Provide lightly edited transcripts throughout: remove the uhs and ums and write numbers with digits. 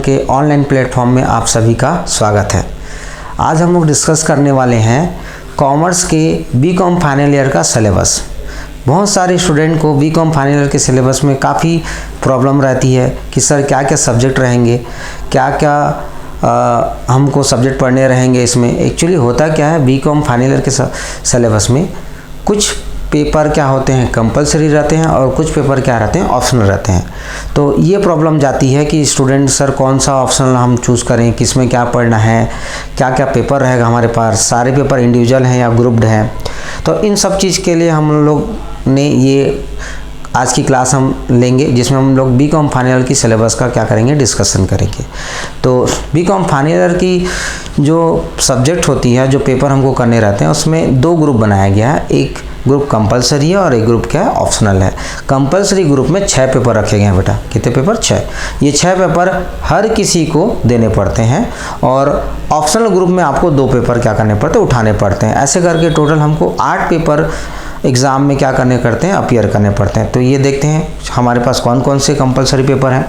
के online platform में आप सभी का स्वागत है। आज हम लोग डिस्कस करने वाले हैं कॉमर्स के बीकॉम फाइनल ईयर का सिलेबस। बहुत सारे स्टूडेंट को बीकॉम फाइनल ईयर के सिलेबस में काफ़ी प्रॉब्लम रहती है कि सर क्या क्या सब्जेक्ट रहेंगे, क्या क्या हमको सब्जेक्ट पढ़ने रहेंगे। इसमें एक्चुअली होता क्या है, बीकॉम फाइनल ईयर के सिलेबस में कुछ पेपर क्या होते हैं कंपलसरी रहते हैं और कुछ पेपर क्या रहते हैं ऑप्शनल रहते हैं। तो ये प्रॉब्लम जाती है कि स्टूडेंट सर कौन सा ऑप्शनल हम चूज़ करें, किस में क्या पढ़ना है, क्या क्या पेपर रहेगा हमारे पास, सारे पेपर इंडिविजुअल हैं या ग्रुप्ड हैं। तो इन सब चीज़ के लिए हम लोग ने ये आज की क्लास हम लेंगे जिसमें हम लोग बीकॉम फाइनल ईयर की सिलेबस का क्या करेंगे, डिस्कशन करेंगे। तो बीकॉम फाइनल ईयर की जो सब्जेक्ट होती है, जो पेपर हमको करने रहते हैं, उसमें दो ग्रुप बनाया गया है। एक ग्रुप कंपलसरी है और एक ग्रुप क्या है, ऑप्शनल है। कंपलसरी ग्रुप में 6 पेपर रखे गए हैं बेटा। कितने पेपर? 6। ये 6 पेपर हर किसी को देने पड़ते हैं और ऑप्शनल ग्रुप में आपको 2 पेपर क्या करने पड़ते हैं, उठाने पड़ते हैं। ऐसे करके टोटल हमको 8 पेपर एग्ज़ाम में क्या करने करते हैं, अपीयर करने पड़ते हैं। तो ये देखते हैं हमारे पास कौन कौन से कंपलसरी पेपर हैं।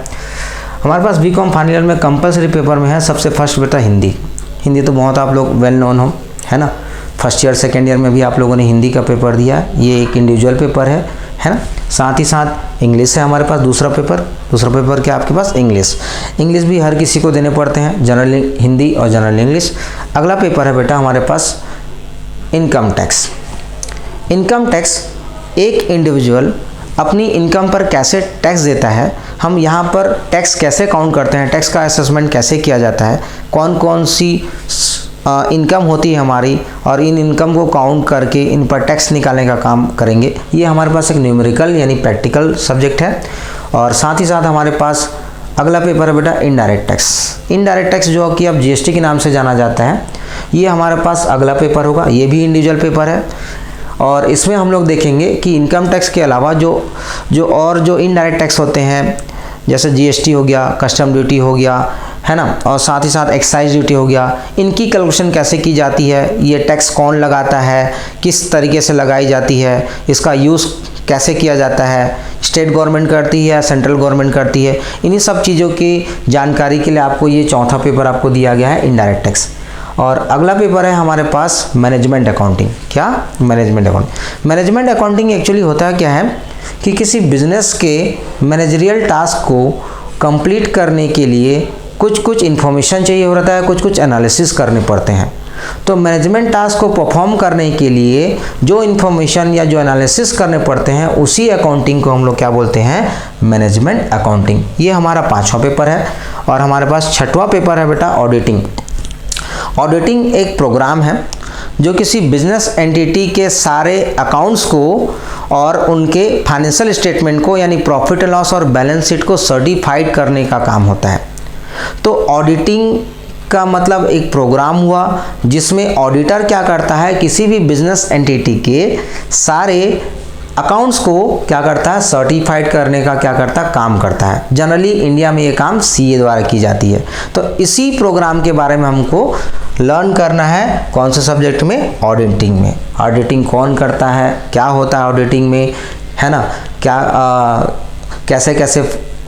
हमारे पास बीकॉम फाइनल ईयर में कंपलसरी पेपर में है सबसे फर्स्ट बेटा हिंदी। हिंदी तो बहुत आप लोग वेल नोन हो, है ना। फर्स्ट ईयर सेकेंड ईयर में भी आप लोगों ने हिंदी का पेपर दिया। ये एक इंडिविजुअल पेपर है ना। साथ ही साथ इंग्लिश है हमारे पास दूसरा पेपर क्या आपके पास, इंग्लिश भी हर किसी को देने पड़ते हैं, जनरल हिंदी और जनरल इंग्लिश। अगला पेपर है बेटा हमारे पास इनकम टैक्स। इनकम टैक्स एक इंडिविजुअल अपनी इनकम पर कैसे टैक्स देता है, हम यहाँ पर टैक्स कैसे काउंट करते हैं, टैक्स का असेसमेंट कैसे किया जाता है, कौन कौन सी इनकम होती है हमारी, और इन इनकम को काउंट करके इन पर टैक्स निकालने का काम करेंगे। ये हमारे पास एक न्यूमेरिकल यानी प्रैक्टिकल सब्जेक्ट है। और साथ ही साथ हमारे पास अगला पेपर है बेटा इनडायरेक्ट टैक्स। इनडायरेक्ट टैक्स जो कि अब जीएसटी के नाम से जाना जाता है, ये हमारे पास अगला पेपर होगा। ये भी इंडिविजुअल पेपर है और इसमें हम लोग देखेंगे कि इनकम टैक्स के अलावा जो इनडायरेक्ट टैक्स होते हैं, जैसे जीएसटी हो गया, कस्टम ड्यूटी हो गया, है ना, और साथ ही साथ एक्साइज ड्यूटी हो गया, इनकी कैलकुलेशन कैसे की जाती है, ये टैक्स कौन लगाता है, किस तरीके से लगाई जाती है, इसका यूज़ कैसे किया जाता है, स्टेट गवर्नमेंट करती है या सेंट्रल गवर्नमेंट करती है, इन्हीं सब चीज़ों की जानकारी के लिए आपको ये चौथा पेपर आपको दिया गया है इनडायरेक्ट टैक्स। और अगला पेपर है हमारे पास मैनेजमेंट अकाउंटिंग। क्या? Management accounting. Management accounting actually होता क्या है कि किसी बिजनेस के मैनेजरियल टास्क को कंप्लीट करने के लिए कुछ इन्फॉर्मेशन चाहिए होता है, कुछ एनालिसिस करने पड़ते हैं। तो मैनेजमेंट टास्क को परफॉर्म करने के लिए जो इन्फॉर्मेशन या जो एनालिसिस करने पड़ते हैं, उसी अकाउंटिंग को हम लोग क्या बोलते हैं, मैनेजमेंट अकाउंटिंग। ये हमारा 5वां पेपर है। और हमारे पास 6वां पेपर है बेटा ऑडिटिंग। ऑडिटिंग एक प्रोग्राम है जो किसी बिजनेस एंटिटी के सारे अकाउंट्स को और उनके फाइनेंशियल स्टेटमेंट को यानी प्रॉफिट एंड लॉस और बैलेंस शीट को सर्टिफाइड करने का काम होता है। तो ऑडिटिंग का मतलब एक प्रोग्राम हुआ जिसमें ऑडिटर क्या करता है, किसी भी बिजनेस एंटिटी के सारे अकाउंट्स को क्या करता है, सर्टिफाइड करने का क्या करता है, काम करता है। जनरली इंडिया में ये काम सीए द्वारा की जाती है। तो इसी प्रोग्राम के बारे में हमको लर्न करना है। कौन से सब्जेक्ट में? ऑडिटिंग में। ऑडिटिंग कौन करता है, क्या होता है ऑडिटिंग में, है ना, क्या कैसे कैसे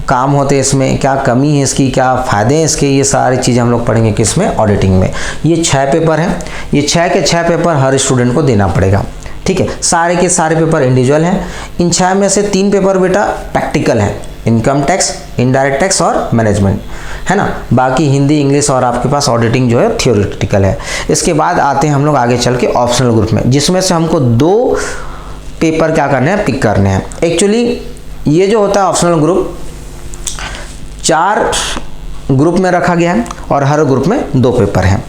काम होते हैं इसमें, क्या कमी है इसकी, क्या फ़ायदे हैं इसके, ये सारी चीज़ें हम लोग पढ़ेंगे किसमें, ऑडिटिंग में। ये 6 पेपर हैं। ये 6 के 6 पेपर हर स्टूडेंट को देना पड़ेगा। ठीक है, सारे के सारे पेपर इंडिविजुअल हैं। इन 6 में से 3 पेपर बेटा प्रैक्टिकल है, इनकम टैक्स, इनडायरेक्ट टैक्स और मैनेजमेंट, है ना। बाकी हिंदी, इंग्लिश और आपके पास ऑडिटिंग जो है थियोरेटिकल है। इसके बाद आते हैं हम लोग आगे चल के ऑप्शनल ग्रुप में, जिसमें से हमको 2 पेपर क्या करने हैं, पिक करने हैं। एक्चुअली ये जो होता है ऑप्शनल ग्रुप 4 ग्रुप में रखा गया है और हर ग्रुप में 2 पेपर हैं।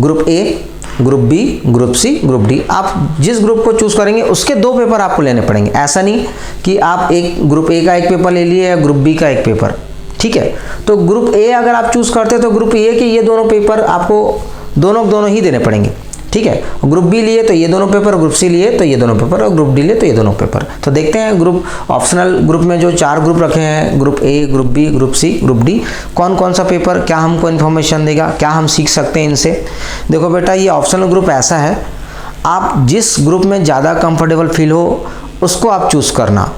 Group A, group B, group C, group D. आप जिस ग्रुप को चूज करेंगे उसके 2 पेपर आपको लेने पड़ेंगे। ऐसा नहीं कि आप एक ग्रुप ए का एक पेपर ले लिए या ग्रुप बी का एक पेपर। ठीक है, तो ग्रुप ए अगर आप चूज करते हैं तो ग्रुप ए के ये दोनों पेपर आपको दोनों ही देने पड़ेंगे। ठीक है, ग्रुप बी लिए तो ये दोनों पेपर, ग्रुप सी लिए तो ये दोनों पेपर, और ग्रुप डी लिए तो ये दोनों पेपर। तो देखते हैं ग्रुप ऑप्शनल ग्रुप में जो 4 ग्रुप रखे हैं, group A, group B, group C, group D, कौन कौन सा पेपर क्या हमको इन्फॉर्मेशन देगा, क्या हम सीख सकते हैं इनसे। देखो बेटा, ये ऑप्शनल ग्रुप ऐसा है, आप जिस ग्रुप में ज़्यादा कंफर्टेबल फील हो उसको आप चूज़ करना।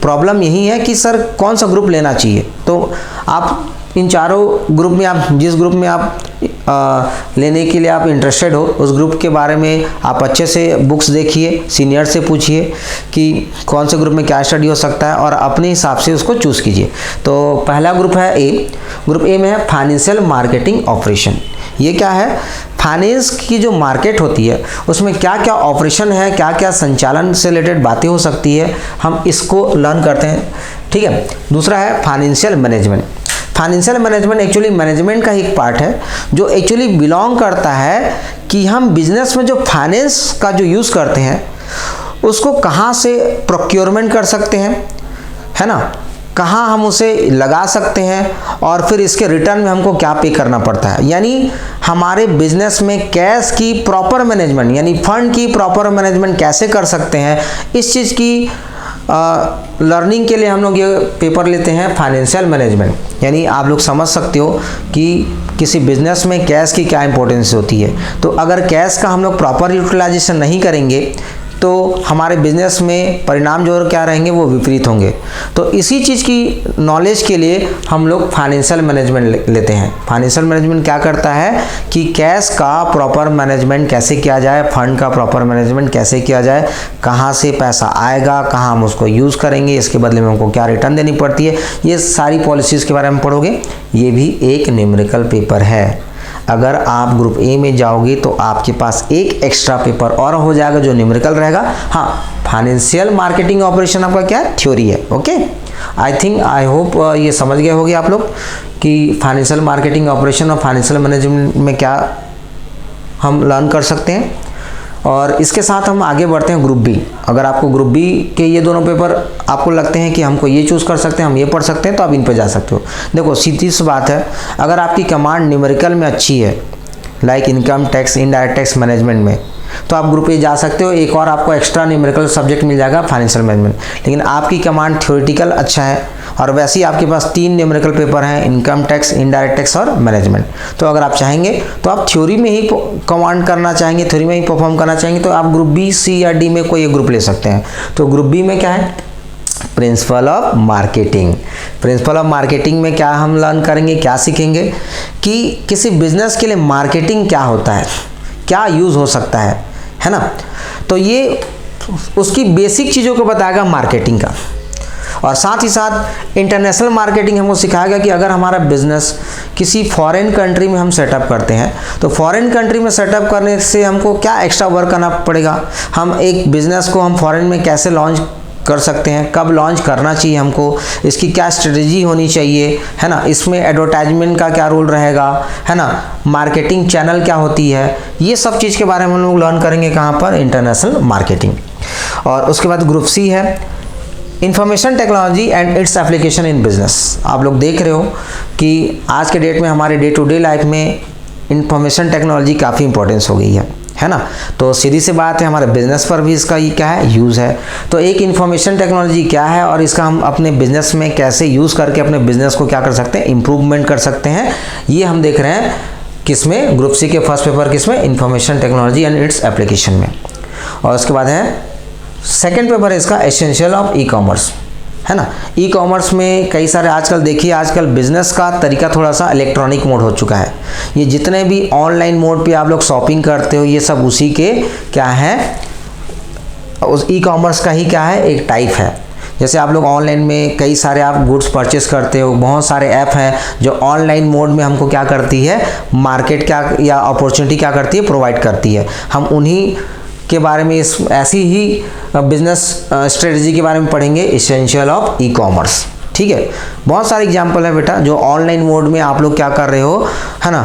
प्रॉब्लम यही है कि सर कौन सा ग्रुप लेना चाहिए, तो आप इन चारों ग्रुप में आप जिस ग्रुप में आप लेने के लिए आप इंटरेस्टेड हो उस ग्रुप के बारे में आप अच्छे से बुक्स देखिए, सीनियर से पूछिए कि कौन से ग्रुप में क्या स्टडी हो सकता है और अपने हिसाब से उसको चूज़ कीजिए। तो पहला ग्रुप है ए। ग्रुप ए में है फाइनेंशियल मार्केटिंग ऑपरेशन। ये क्या है? फाइनेंस की जो मार्केट होती है उसमें क्या क्या ऑपरेशन है, क्या क्या संचालन से रिलेटेड बातें हो सकती है, हम इसको लर्न करते हैं। ठीक है। दूसरा है financial management. Financial management actually management का ही एक पार्ट है जो एक्चुअली बिलोंग करता है कि हम बिजनेस में जो फाइनेंस का जो यूज़ करते हैं उसको कहाँ से प्रोक्योरमेंट कर सकते हैं, है ना, कहाँ हम उसे लगा सकते हैं और फिर इसके रिटर्न में हमको क्या पे करना पड़ता है। यानी हमारे बिजनेस में कैश की प्रॉपर मैनेजमेंट यानी फंड की प्रॉपर मैनेजमेंट कैसे कर सकते हैं, इस चीज़ की लर्निंग के लिए हम लोग ये पेपर लेते हैं फाइनेंशियल मैनेजमेंट। यानी आप लोग समझ सकते हो कि किसी बिजनेस में कैश की क्या इंपॉर्टेंस होती है। तो अगर कैश का हम लोग प्रॉपर यूटिलाइजेशन नहीं करेंगे तो हमारे बिजनेस में परिणाम जो क्या रहेंगे वो विपरीत होंगे। तो इसी चीज़ की नॉलेज के लिए हम लोग फाइनेंशियल मैनेजमेंट लेते हैं। फाइनेंशियल मैनेजमेंट क्या करता है कि कैश का प्रॉपर मैनेजमेंट कैसे किया जाए, फंड का प्रॉपर मैनेजमेंट कैसे किया जाए, कहाँ से पैसा आएगा, कहाँ हम उसको यूज़ करेंगे, इसके बदले में हमको क्या रिटर्न देनी पड़ती है, ये सारी पॉलिसीज़ के बारे में पढ़ोगे। ये भी एक न्यूमेरिकल पेपर है। अगर आप ग्रुप ए में जाओगे तो आपके पास एक एक्स्ट्रा पेपर और हो जाएगा जो न्यूमेरिकल रहेगा। हाँ, फाइनेंशियल मार्केटिंग ऑपरेशन आपका क्या है? थ्योरी है। ओके, आई होप ये समझ गए होंगे आप लोग कि फाइनेंशियल मार्केटिंग ऑपरेशन और फाइनेंशियल मैनेजमेंट में क्या हम लर्न कर सकते हैं। और इसके साथ हम आगे बढ़ते हैं ग्रुप बी। अगर आपको ग्रुप बी के ये दोनों पेपर आपको लगते हैं कि हमको ये चूज़ कर सकते हैं, हम ये पढ़ सकते हैं, तो आप इन पे जा सकते हो। देखो सीधी सी बात है, अगर आपकी कमांड न्यूमेरिकल में अच्छी है like income tax, indirect tax management में, तो आप ग्रुप ए जा सकते हो। एक और आपको एक्स्ट्रा न्यूमेरिकल सब्जेक्ट मिल जाएगा फाइनेंशियल मैनेजमेंट। लेकिन आपकी कमांड थ्योरेटिकल अच्छा है और वैसे ही आपके पास 3 न्यूमेरिकल पेपर हैं, इनकम टैक्स, इनडायरेक्ट टैक्स और मैनेजमेंट। तो अगर आप चाहेंगे तो आप थ्योरी में ही कमांड करना चाहेंगे, थ्योरी में ही परफॉर्म करना चाहेंगे, तो आप ग्रुप बी, सी या डी में कोई एक ग्रुप ले सकते हैं। तो ग्रुप बी में क्या है? Principle of marketing. Principle of marketing में क्या हम लर्न करेंगे, क्या सीखेंगे कि किसी बिजनेस के लिए मार्केटिंग क्या होता है, क्या यूज़ हो सकता है ना। तो ये उसकी बेसिक चीज़ों को बताएगा मार्केटिंग का। और साथ ही साथ इंटरनेशनल मार्केटिंग हमको सिखाएगा कि अगर हमारा बिजनेस किसी फॉरेन कंट्री में हम सेटअप करते हैं तो फॉरेन कंट्री में सेटअप करने से हमको क्या एक्स्ट्रा वर्क करना पड़ेगा, हम एक बिज़नेस को हम फॉरेन में कैसे लॉन्च कर सकते हैं, कब लॉन्च करना चाहिए हमको, इसकी क्या स्ट्रेटजी होनी चाहिए, है ना, इसमें एडवर्टाइजमेंट का क्या रोल रहेगा, है ना, मार्केटिंग चैनल क्या होती है, ये सब चीज़ के बारे में हम लोग लर्न करेंगे कहाँ पर? International marketing. और उसके बाद ग्रुप सी है information technology and its application in business. आप लोग देख रहे हो कि आज के डेट में हमारे डे टू डे लाइफ में इंफॉर्मेशन टेक्नोलॉजी काफ़ी इंपॉर्टेंस हो गई है ना। तो सीधी सी बात है, हमारे बिजनेस पर भी इसका ये क्या है? यूज़ है। तो एक इंफॉर्मेशन टेक्नोलॉजी क्या है और इसका हम अपने बिजनेस में कैसे यूज़ करके अपने बिजनेस को क्या कर सकते हैं? इम्प्रूवमेंट कर सकते हैं। ये हम देख रहे हैं किसमें? ग्रुप सी के फर्स्ट पेपर किसमें? Information technology and its application में। और उसके बाद है सेकेंड पेपर है इसका एसेंशियल ऑफ ई कॉमर्स, है ना। ई कॉमर्स में कई सारे आजकल देखिए, आजकल बिजनेस का तरीका थोड़ा सा इलेक्ट्रॉनिक मोड हो चुका है। ये जितने भी ऑनलाइन मोड पे आप लोग शॉपिंग करते हो ये सब उसी के क्या है? उस ई कॉमर्स का ही क्या है? एक टाइप है। जैसे आप लोग ऑनलाइन में कई सारे आप गुड्स परचेस करते हो, बहुत सारे ऐप हैं जो ऑनलाइन मोड में हमको क्या करती है? मार्केट क्या या अपॉर्चुनिटी क्या करती है? प्रोवाइड करती है। हम उन्हीं के बारे में इस ऐसी ही बिजनेस स्ट्रेटजी के बारे में पढ़ेंगे, एसेंशियल ऑफ ई कॉमर्स। ठीक है, बहुत सारे एग्जांपल है बेटा जो ऑनलाइन मोड में आप लोग क्या कर रहे हो, है ना।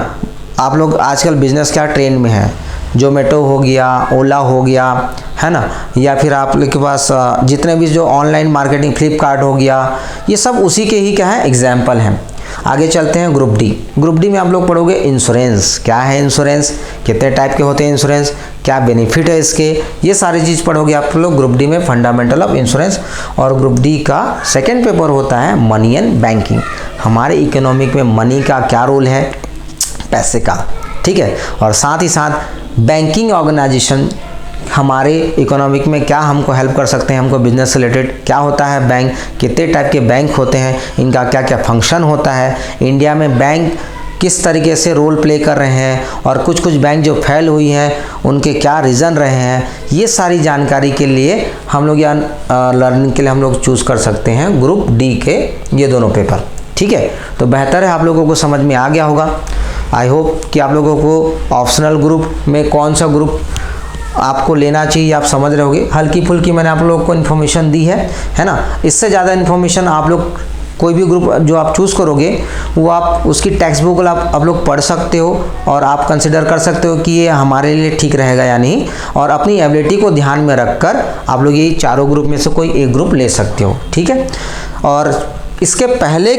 आप लोग आजकल बिजनेस क्या ट्रेंड में है, जोमेटो हो गया, ओला हो गया, है ना, या फिर आप लोग के पास जितने भी जो ऑनलाइन मार्केटिंग, फ्लिपकार्ट हो गया, ये सब उसी के ही क्या है? एग्जाम्पल हैं। आगे चलते हैं ग्रुप डी। ग्रुप डी में आप लोग पढ़ोगे इंश्योरेंस। क्या है इंश्योरेंस, कितने टाइप के होते हैं इंश्योरेंस, क्या बेनिफिट है इसके, ये सारी चीज़ पढ़ोगे आप लोग ग्रुप डी में, फंडामेंटल ऑफ इंश्योरेंस। और ग्रुप डी का सेकेंड पेपर होता है मनी एंड बैंकिंग। हमारे इकोनॉमिक में मनी का क्या रोल है, पैसे का, ठीक है। और साथ ही साथ बैंकिंग ऑर्गेनाइजेशन हमारे इकोनॉमिक में क्या हमको हेल्प कर सकते हैं, हमको बिजनेस रिलेटेड क्या होता है बैंक, कितने टाइप के बैंक होते हैं, इनका क्या क्या फंक्शन होता है, इंडिया में बैंक किस तरीके से रोल प्ले कर रहे हैं, और कुछ कुछ बैंक जो फेल हुई हैं उनके क्या रीज़न रहे हैं, ये सारी जानकारी के लिए हम लोग या लर्निंग के लिए हम लोग चूज़ कर सकते हैं ग्रुप डी के ये दोनों पेपर। ठीक है, तो बेहतर है आप लोगों को समझ में आ गया होगा। आई होप कि आप लोगों को ऑप्शनल ग्रुप में कौन सा ग्रुप आपको लेना चाहिए आप समझ रहे होगे। हल्की फुल्की मैंने आप लोगों को इन्फॉर्मेशन दी है ना। इससे ज़्यादा इन्फॉर्मेशन आप लोग कोई भी ग्रुप जो आप चूज़ करोगे वो आप उसकी टेक्स्ट बुक आप लोग पढ़ सकते हो और आप कंसिडर कर सकते हो कि ये हमारे लिए ठीक रहेगा या नहीं, और अपनी एबिलिटी को ध्यान में रखकर आप लोग ये चारों ग्रुप में से कोई एक ग्रुप ले सकते हो। ठीक है, और इसके पहले